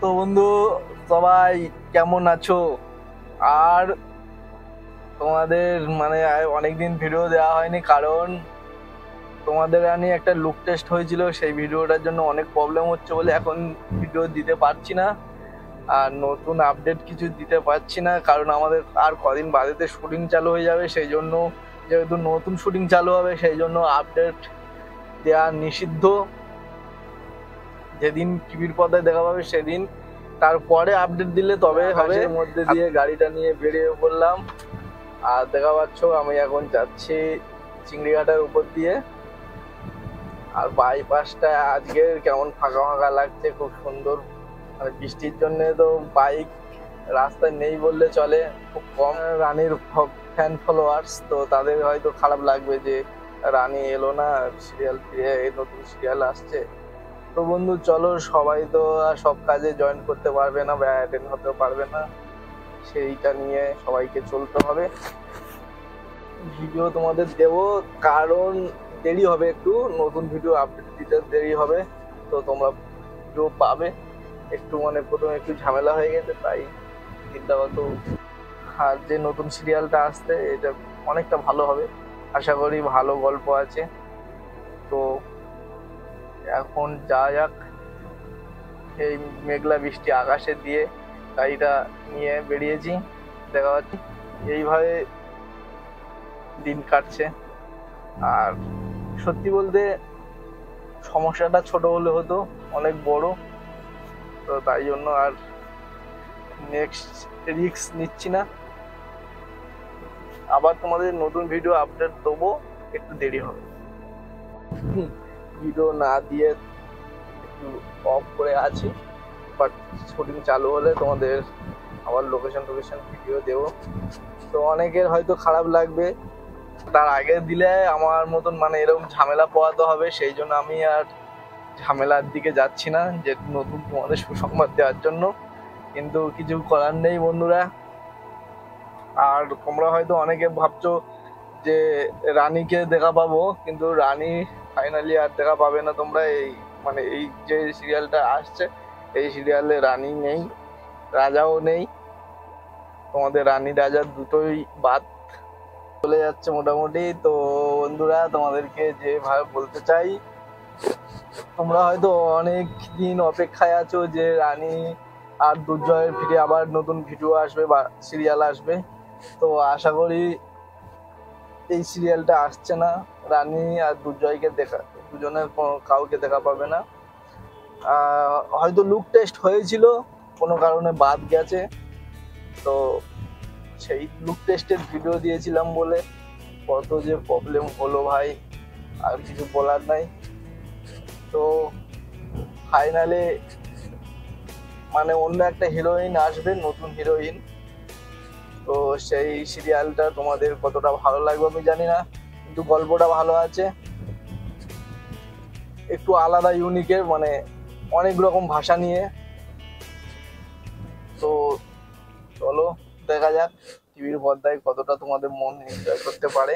তো বন্ধু, সবাই কেমন আছো? আর তোমাদের অনেকদিন ভিডিও দেওয়া হয়নি, কারণ তোমাদের নিয়ে একটা লুক টেস্ট হয়েছিল, সেই ভিডিওটার জন্য অনেক প্রবলেম হচ্ছে বলে এখন ভিডিও দিতে পারছি না। আর নতুন আপডেট কিছু দিতে পারছি না, কারণ আমাদের আর কদিন বাদেতে শুটিং চালু হয়ে যাবে। সেই জন্য, যেহেতু নতুন শুটিং চালু হবে, সেই জন্য আপডেট দেওয়া নিষিদ্ধ। যেদিন টিভির পর্দায় দেখা পাবে সেদিন, তারপরে আপডেট দিলে তবে হবে। এর মধ্যে দিয়ে গাড়িটা নিয়ে বেরিয়ে পড়লাম। আর দেখা পাচ্ছ আমি এখন যাচ্ছি চিংড়িঘাটের উপর দিয়ে। আর বাইপাসটা আজকে কেমন ফাঁকা ফাঁকা লাগছে, খুব সুন্দর। বৃষ্টির জন্য তো বাইক রাস্তায় নেই বললে চলে, খুব কম। রানীর ফ্যান ফলোয়ার্স, তো তাদের হয়তো খারাপ লাগবে যে রানী এলো না, সিরিয়াল ফিরে নতুন সিরিয়াল আসছে। তো বন্ধু চলো, সবাই তো আর সব কাজে জয়েন করতে পারবে না বা অ্যাটেন্ড হতে পারবে না, সেইটা নিয়ে সবাইকে চলতে হবে। ভিডিও তোমাদের দেব, কারণ দেরি হবে, একটু নতুন ভিডিও আপডেট দিতে দেরি হবে। তো তোমরা ভিডিও পাবে, একটু প্রথমে একটু ঝামেলা হয়ে গেছে, তাই চিন্তাগত। আর যে নতুন সিরিয়ালটা আসছে, এটা অনেকটা ভালো হবে, আশা করি। ভালো গল্প আছে। তো এখন যা যাক, এই মেঘলা বৃষ্টি আকাশে দিয়ে গাড়িটা নিয়ে বেরিয়েছি। দেখা যাচ্ছে এইভাবে দিন কাটছে। আর সত্যি বলতে সমস্যাটা ছোট হলে হতো, অনেক বড়। তো তাই জন্য আর নেক্সট রিস্ক নিচ্ছি না। আবার তোমাদের নতুন ভিডিও আপডেট দেবো, একটু দেরি হবে। ভিডিও না দিয়ে একটু অফ করে আছি, বাট শুটিং চালু হলে তোমাদের আবার লোকেশন ভিডিও দেবো। তো অনেকের হয়তো খারাপ লাগবে, তার আগে দিলে আমার মতন এরকম ঝামেলা পোহাতে হবে। সেই জন্য আমি আর ঝামেলার দিকে যাচ্ছি না, যে নতুন তোমাদের সুসংবাদ দেওয়ার জন্য। কিন্তু কিছু করার নেই বন্ধুরা। আর তোমরা হয়তো অনেকে ভাবছো যে রানীকে দেখা পাবো, কিন্তু রানী ফাইনালি আর দেখা পাবে না তোমরা। এই যে সিরিয়ালটা আসছে, এই সিরিয়ালে রানী নেই, রাজাও নেই। তোমাদের রানী রাজা দুটোই বাদ চলে যাচ্ছে মোটামুটি। তো বন্ধুরা, তোমাদেরকে যেভাবে বলতে চাই, তোমরা হয়তো অনেক দিন অপেক্ষায় আছো যে রানী আর দুর্জয়ের ফিরে আবার নতুন ভিডিও আসবে বা সিরিয়াল আসবে। তো আশা করি এই সিরিয়ালটা আসছে না, রানী আর দুর্জয়কে দুজনের কাউকে দেখা পাবে না। হয়তো লুক টেস্ট হয়েছিল, কোনো কারণে বাদ গেছে। তো সেই লুক টেস্টের ভিডিও দিয়েছিলাম বলে কত যে প্রবলেম হলো ভাই, আর কিছু বলার নাই। তো ফাইনালে অন্য একটা হিরোইন আসবে, নতুন হিরোইন। তো সেই সিরিয়ালটা তোমাদের কতটা ভালো লাগবে আমি জানি না, কিন্তু গল্পটা ভালো আছে, একটু আলাদা, ইউনিকের, অনেক রকম ভাষা নিয়ে। তো চলো দেখা যাক টিভির পর্দায় কতটা তোমাদের মন এনজয় করতে পারে।